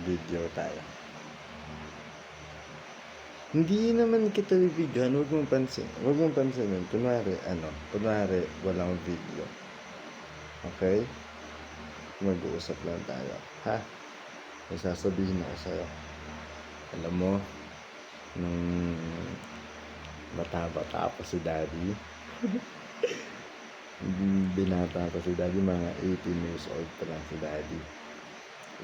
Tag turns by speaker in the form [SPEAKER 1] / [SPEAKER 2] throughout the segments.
[SPEAKER 1] mag-video tayo. Hindi naman kita bibidyohan, huwag mong pansin. Huwag mong pansinin. Kunwari, walang video. Okay? Mag-uusap lang tayo. Ha? May sasabihin ako sa'yo. Alam mo, nung bata-bata pa si Daddy, binata pa si Daddy, mga 18 years old pa lang si Daddy.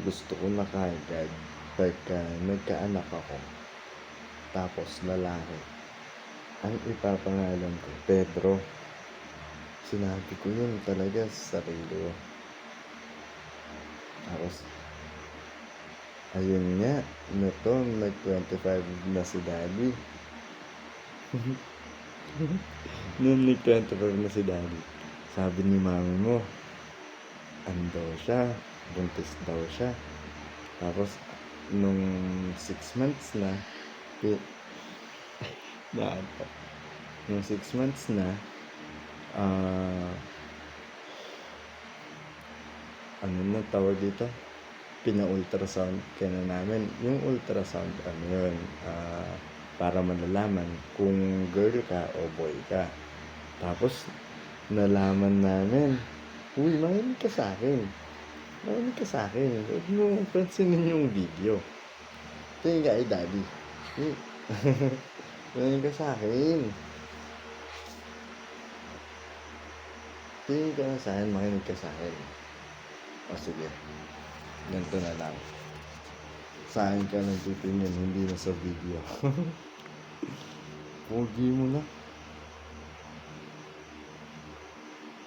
[SPEAKER 1] Gusto ko na kaagad pagka nagkaanak ako, tapos lalaki, ang ipapangalan ko, Pedro. Sinabi ko yun talaga sa sarili ko. Tapos, ayun nga, nag-25 na si Daddy. Nung nag-25 na si Daddy, sabi ni mami mo, ano daw siya, buntis daw siya. Tapos, nung 6 months na, nung 6 months na, ano na tawag dito? Pina-ultrasound ka na namin. Yung ultrasound, ano yun, para malalaman kung girl ka o boy ka. Tapos, nalaman namin, uy, makinig ka sa akin. Huwag mo pansinin yung video. Tingin ka ay Daddy. Makinig ka sa akin. Tingin ka na sa akin, makinig ka sa akin. O sige, ganito na lang. Sa akin ka nagtitingin, hindi na sa video. Pogi mo na.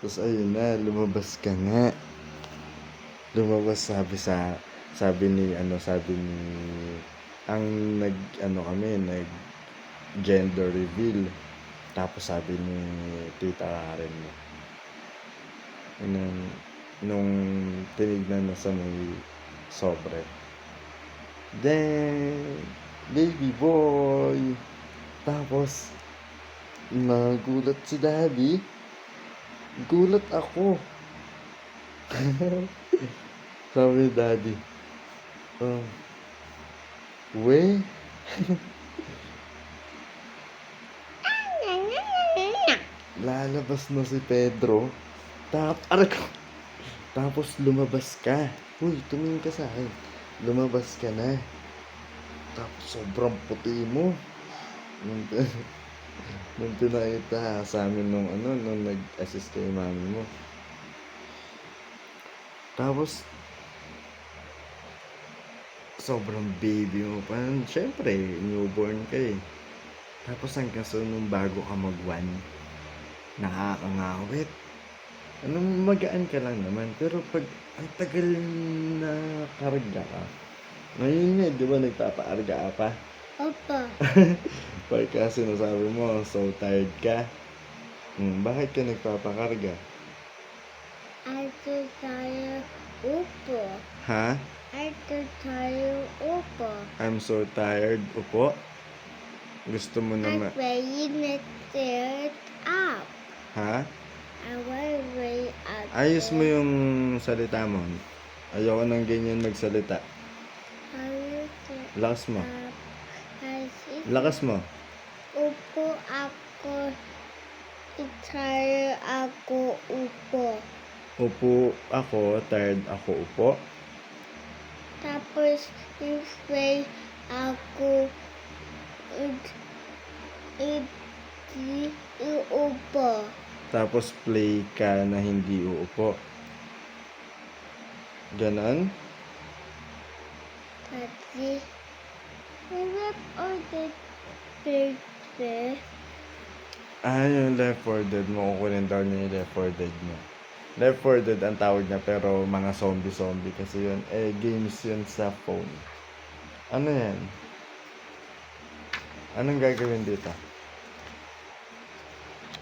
[SPEAKER 1] Tapos ayun na, lumabas ka nga. Lumabas sabi ni ang nag gender reveal. Tapos sabi ni Tita Karen mo, nung tinignan na sa may sobre, then baby boy. Tapos nagulat si Daddy, gulat ako. Sabi ni Daddy, we lalabas na si Pedro. Tapos lumabas ka. Uy, tumingin ka sa akin. Lumabas ka na. Tapos sobrang puti mo. Nung pinakita sa amin nung nag-assist kay mami mo. Tapos sobrang baby mo pa. Siyempre, newborn ka eh. Tapos hanggang sa nung bago ka mag-1, nakakangawit. Magaan ka lang naman. Pero pag ang tagal na karga ka, ngayon nga, di ba nagpapaarga ka pa?
[SPEAKER 2] Opo.
[SPEAKER 1] Pagka sinasabi mo, so tired ka. Bakit ka nagpapakarga?
[SPEAKER 2] Ito tayo upo.
[SPEAKER 1] Ha?
[SPEAKER 2] Ito tayo upo.
[SPEAKER 1] I'm so tired. Upo? Gusto mo
[SPEAKER 2] I'm
[SPEAKER 1] naman...
[SPEAKER 2] very lifted up.
[SPEAKER 1] Ha?
[SPEAKER 2] I was way up.
[SPEAKER 1] Ayos mo yung salita mo. Ayoko nang ganyan magsalita. Lakas mo. Lakas mo.
[SPEAKER 2] Upo ako. Tired ako upo.
[SPEAKER 1] Upo ako, tired ako, upo.
[SPEAKER 2] Tapos play ako uupo.
[SPEAKER 1] Tapos play ka na hindi uupo. Ganon?
[SPEAKER 2] Kasi left or the picture.
[SPEAKER 1] Yung Left 4 Dead mo, kukunin daw niya yung Left 4 Dead mo. Left 4 Dead ang tawag niya, pero mga zombie kasi yun. Games yun sa phone. Ano yan? Anong gagawin dito?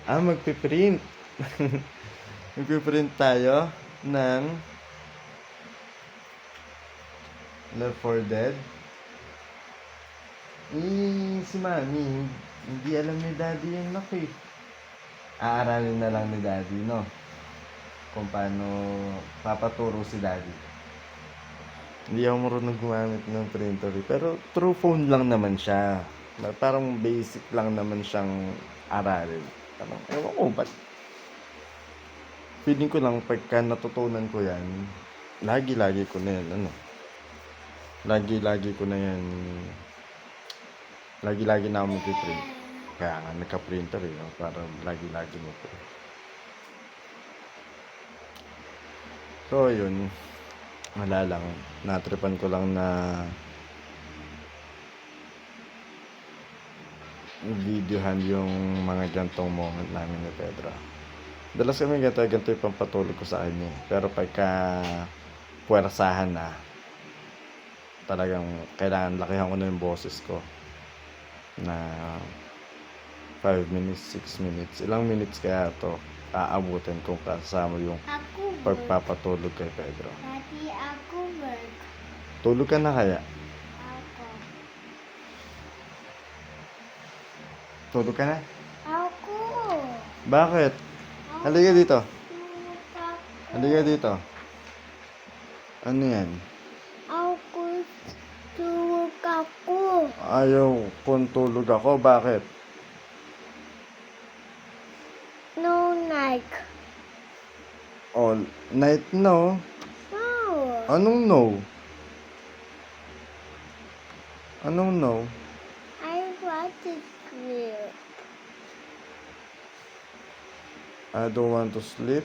[SPEAKER 1] Magpiprint. Magpiprint tayo ng Left 4 Dead. Si Mami, hindi alam ni Daddy yung lock eh. Aaralin na lang ni Daddy, no? Kung paano papaturo si Daddy. Hindi ako marunong gumamit ng printer eh. Pero through phone lang naman siya. Parang basic lang naman siyang aralin. Parang, ewan ko, ba't feeling ko lang pagka natutunan ko yan, lagi-lagi ko na yan, lagi-lagi ko na yan, lagi-lagi na ako mag-print. Kaya nga, nagka-printer eh, no? Para lagi-lagi mo po. So, yun, wala lang, natripan ko lang na videohan yung mga gantong moment namin ni Pedro. Dalas kami ganito yung pampatulog ko sa kanya. Pero pagka puwersahan na, talagang kailangan lakihan ko na yung boses ko. Na 5 minutes, 6 minutes. Ilang minutes kaya to aabutin kung kasama yung
[SPEAKER 2] Ako work.
[SPEAKER 1] pagpapatulog kay Pedro.
[SPEAKER 2] Daddy, ako work.
[SPEAKER 1] Tulog ka na kaya?
[SPEAKER 2] Ako.
[SPEAKER 1] Tulog ka na?
[SPEAKER 2] Ako.
[SPEAKER 1] Bakit? Halika dito.
[SPEAKER 2] Ako.
[SPEAKER 1] Halika dito. Ano yan?
[SPEAKER 2] Ako. Tulog ako.
[SPEAKER 1] Ayaw kung tulog ako. Bakit?
[SPEAKER 2] No night.
[SPEAKER 1] Oh, night no.
[SPEAKER 2] No.
[SPEAKER 1] Anong no? Anong no?
[SPEAKER 2] I want to sleep.
[SPEAKER 1] I don't want to sleep.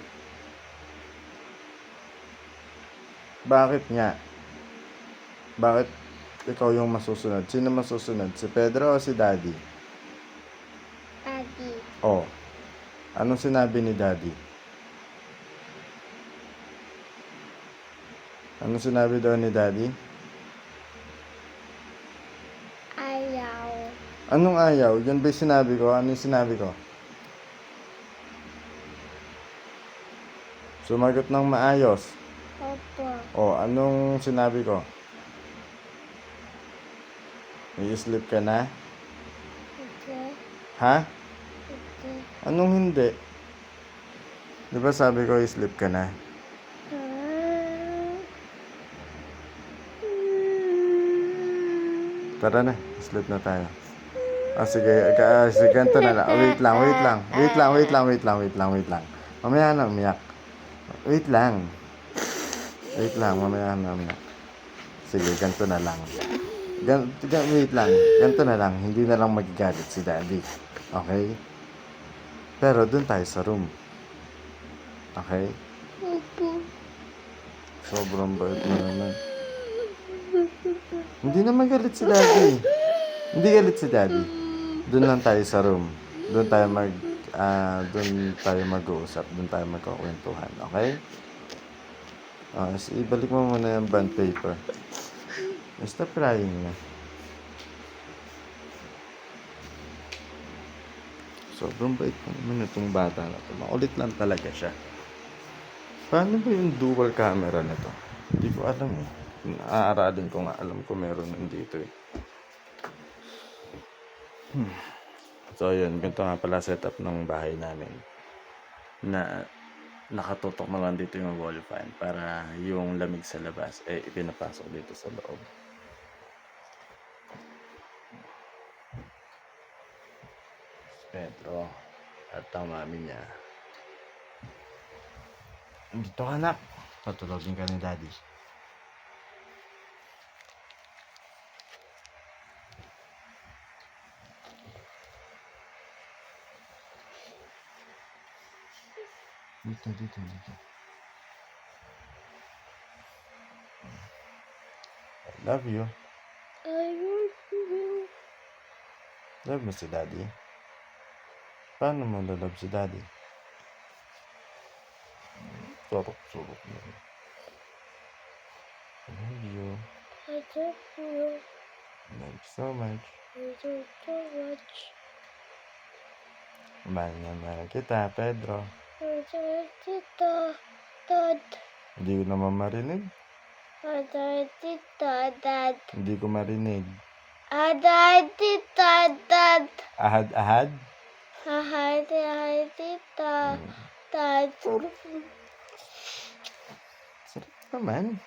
[SPEAKER 1] Bakit nga? Bakit ikaw yung masusunod? Sino masusunod? Si Pedro o si Daddy?
[SPEAKER 2] Daddy.
[SPEAKER 1] Oh. Anong sinabi ni Daddy? Anong sinabi daw ni Daddy?
[SPEAKER 2] Ayaw.
[SPEAKER 1] Anong ayaw? Yan ba yung sinabi ko? Ano yung sinabi ko? Sumagot ng maayos.
[SPEAKER 2] Opo.
[SPEAKER 1] Oh, anong sinabi ko? I-sleep ka na?
[SPEAKER 2] Okay.
[SPEAKER 1] Ha?
[SPEAKER 2] Okay.
[SPEAKER 1] Anong hindi? Di ba sabi ko i-sleep ka na? Tara na, sleep na tayo. Sige, ganito na lang. Wait lang. Mamaya na umiyak. Wait lang, mamaya na umiyak. Sige, ganito na lang. Wait lang, ganito na lang. Hindi na lang magigalit si Daddy. Okay? Pero dun tayo sa room. Okay?
[SPEAKER 2] Opo.
[SPEAKER 1] Sobrang bait mo naman. Hindi naman galit si Daddy. Hindi galit si Daddy. Doon lang tayo sa room. Doon tayo mag-uusap. Doon tayo magkukwentuhan. Okay? Ibalik mo muna yung bond paper. Stop crying na. Sobrang bait pa naman itong bata na ito. Makulit lang talaga siya. Paano ba yung dual camera na to? Hindi ko alam eh. Aaralin ko nga. Alam ko meron nandito eh. So yun, ganito nga pala setup ng bahay namin. Na nakatutok na lang dito yung wall fan para yung lamig sa labas ipinapasok dito sa loob. Pedro at ang mami niya. Dito ka anak. Patulogin ka ni Daddy. Dito. I love you.
[SPEAKER 2] I love you.
[SPEAKER 1] Love mo si Daddy? Paano mo love si Daddy? Surok mo. I love you.
[SPEAKER 2] I love you.
[SPEAKER 1] Love you so much.
[SPEAKER 2] I love you so much.
[SPEAKER 1] Mahal na mahal kita, Pedro.
[SPEAKER 2] I love you, Dad.
[SPEAKER 1] Hindi ko naman marinig.
[SPEAKER 2] I love you, Dad.
[SPEAKER 1] Hindi ko marinig.
[SPEAKER 2] I love you, Dad.
[SPEAKER 1] Ahad?
[SPEAKER 2] I love you, Dad.
[SPEAKER 1] Sarap naman.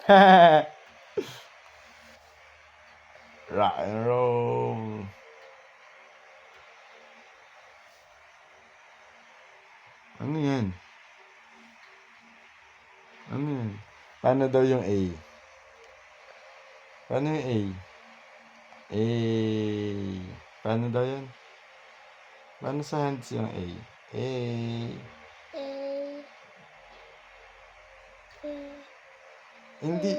[SPEAKER 1] Rock and roll. Ano yan? Ano yan? Paano daw yung A? Paano yung A? A. Paano daw yan? Paano sa hands yung A? A.
[SPEAKER 2] A, A,
[SPEAKER 1] Hindi.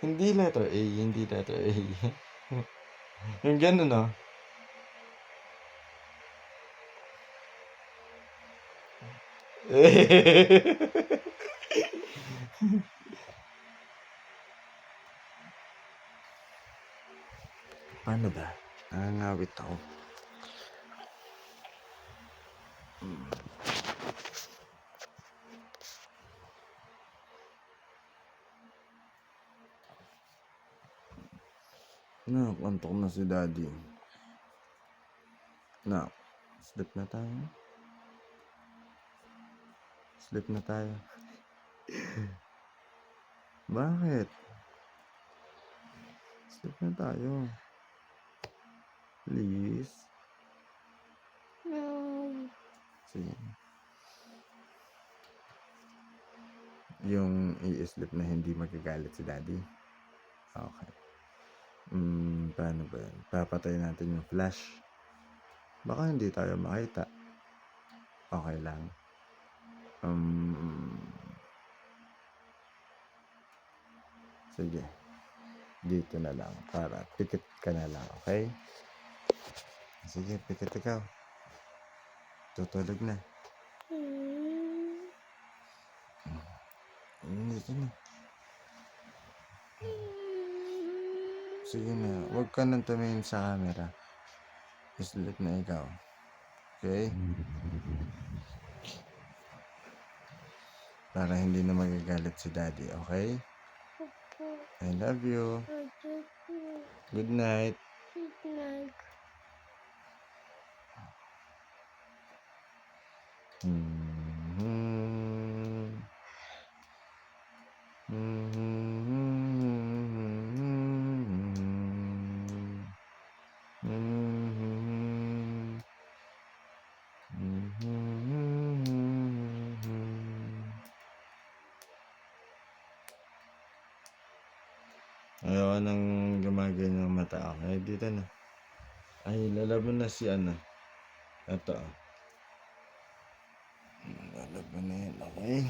[SPEAKER 1] Hindi letter A. Hindi letter A. Yung gano'n, no? Paano ba? Nangangawit ako. Antok na si Daddy. Sleep na tayo. Sleep na tayo. Bakit? Sleep na tayo. Please.
[SPEAKER 2] no.
[SPEAKER 1] Sige. Yung i-sleep na hindi magagalit si Daddy. Okay. Paano ba yun? Papatay natin yung flash. Baka hindi tayo makita. Okay lang. Sige. Dito na lang. Para pikit ka na lang. Okay? Sige, pikit ikaw. Tutulog na. Dito na. Sige na. Huwag ka nang tumingin sa camera. Sleep na ikaw. Okay? Para hindi na magagalit si Daddy. Okay? I love you. Good night.
[SPEAKER 2] Good night.
[SPEAKER 1] Ayoko nang gumagano ng mata. Okay, dito na. Ay, lalaban na si ano. Ito. Lalaban na yan. Okay?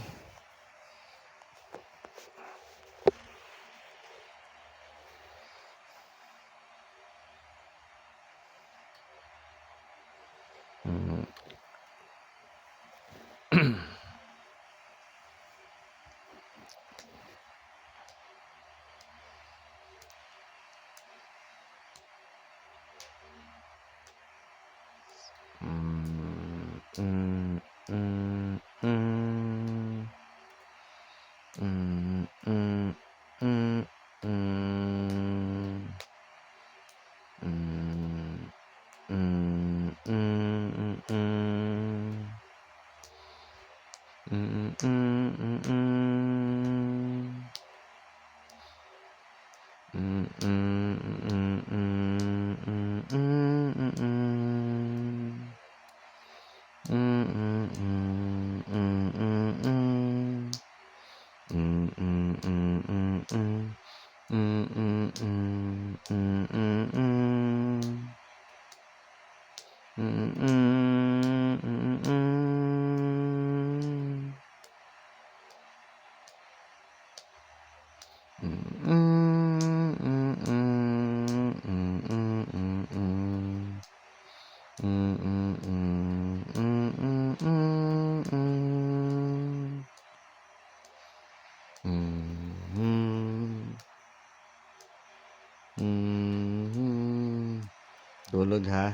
[SPEAKER 1] Tulog ha.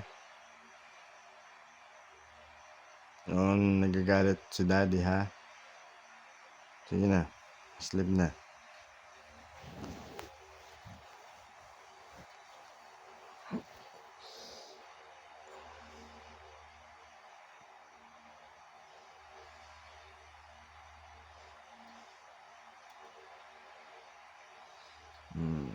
[SPEAKER 1] Nagagalit si Daddy ha. Sige na. Sleep na. Mm.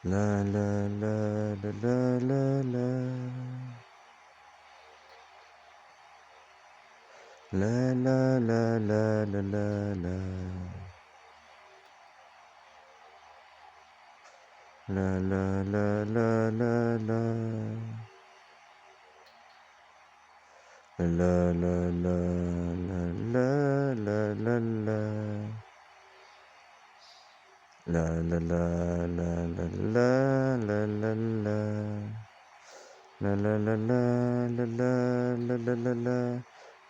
[SPEAKER 1] La la la la la la la. La la la la la la la. La la la la la la. La la la la la la la la. La la la la la la la la la. La la la la la la la la la la.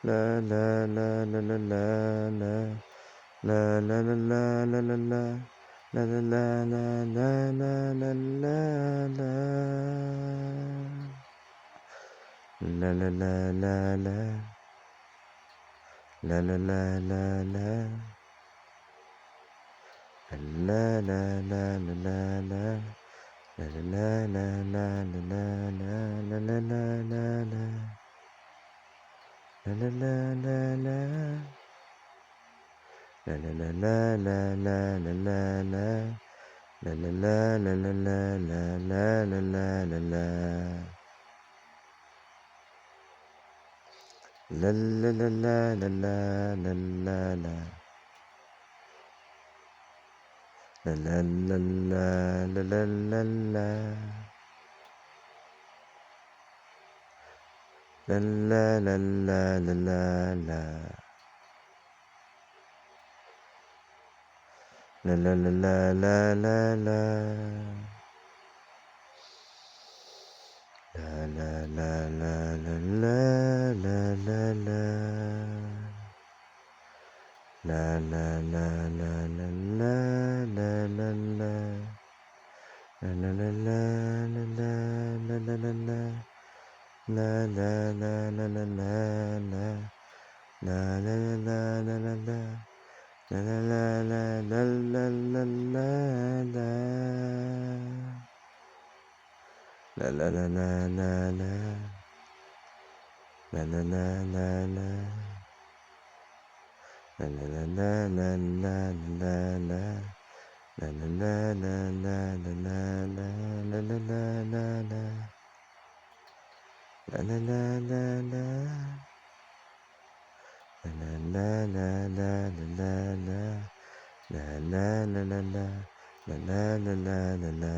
[SPEAKER 1] La la la la la la la. La la la la la la la. La la la la la la la la la. La la la la la. La la la la la. La la la la la la. La la la la la la la la la la la la. La la la la la. La la la la la la la la la. La la la la la la la la la la la la. La la la la la la la la la. La la la la la la la la. La la la la la la la. La la la la la la la. La la la la la la la la la. La la la la la la la la la. La la la la la la la la la la. La la la la la la la. La la la la la la. La la la la la la la la la. La la la la la la. La la la la la. La la la la la la la la. La la la la la la la la la la la la la. La la la la la. La la la la la la la. La la la la la. La la la la la la.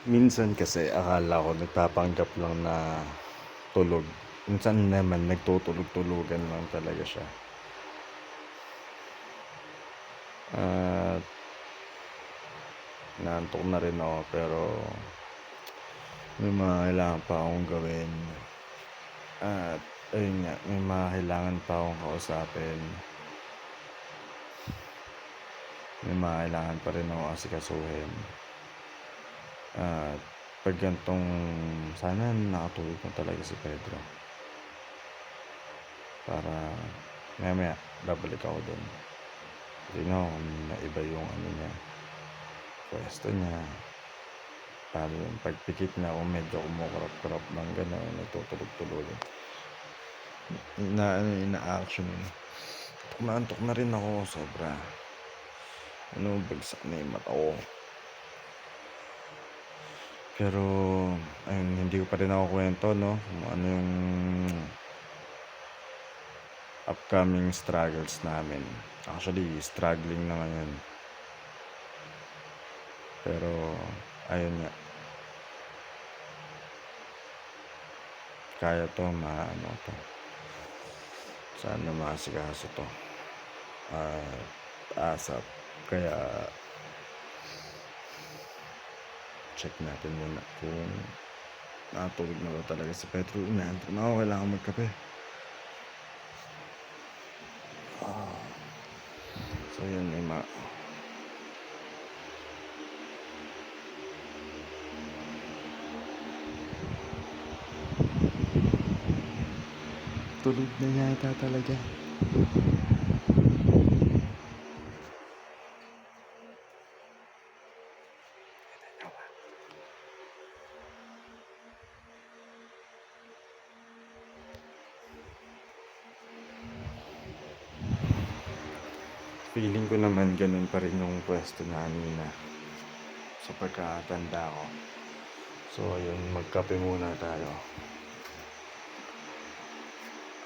[SPEAKER 1] Minsan kasi akala ko nagpapanggap lang na tulog. Minsan naman nagtutulog-tulugan lang talaga siya. At inaantok na rin ako pero may mga kailangan pa akong gawin. At ayun nga, may mga kailangan pa akong kausapin. May mga kailangan pa rin akong asikasuhin. At pag ganitong sana nakatulog na talaga si Pedro. Para maya babalik ako dun. Tignan ko kung naiba yung ano niya, pwesto niya. Paano yung pagpikit niya kung medyo kumukurap-kurap ng gano'n, nagtutulog-tulugan. Ina-action yun. Umaantok na rin ako sobra. Bagsak na yung mata ko. Pero ayun, hindi ko pa rin ako kwento, no, kung ano yung upcoming struggles namin. Actually, struggling na ngayon. Pero ayun nga, kaya to, maano to. Sana maasikaso to. Asap. Kaya check natin muna kung nakatulog na ba talaga si Pedro. Inaantok na ako, kailangan magkape. So yun, tulog na yata talaga. Feeling ko naman ganun pa rin yung pwesto namin na sa pagkakatanda ko. So ayun, magkape muna tayo.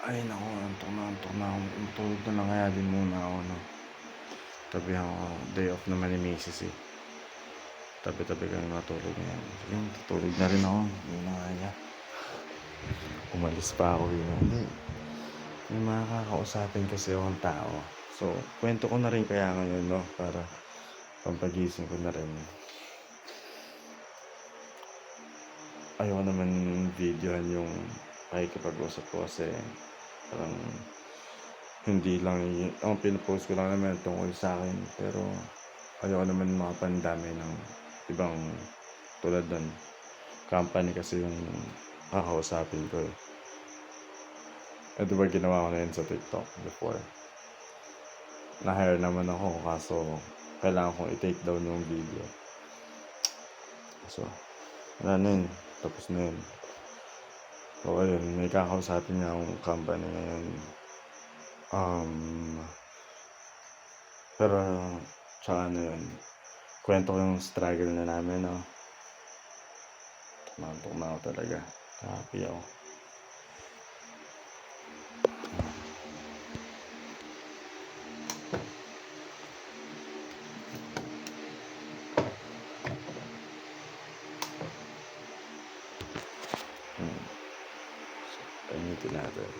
[SPEAKER 1] Ay naku, antok na ako. Tulog na lang kaya din muna ako, no. Tabi ako, day off naman ni Mrs. Tabi-tabi kami matulog ngayon. Sige, tutulog na rin ako. Hindi na kaya. Umalis pa ako yun. Hindi. May mga kakausapin kasi akong tao. So, kwento ko na rin kaya ngayon, no? Para pampagising ko na rin. Ayoko naman videohan yung pakikipag-usap ko kasi parang hindi lang ang pinopost ko lang naman tungkol sa akin. Pero ayoko naman makapandami ng ibang tulad nun. Company kasi yung kakausapin ko. Diba ginawa ko na yun sa TikTok before. Na-hire naman ako kaso kailangan kong i-take down yung video. So, wala na yun. Tapos na yun. So, ayun. May kakausapin niya akong company ngayon. Pero, tsaka ano yun. Kwento ko yung struggle na namin, no. Tumantok na ako talaga. Happy ako. Pamitin natin.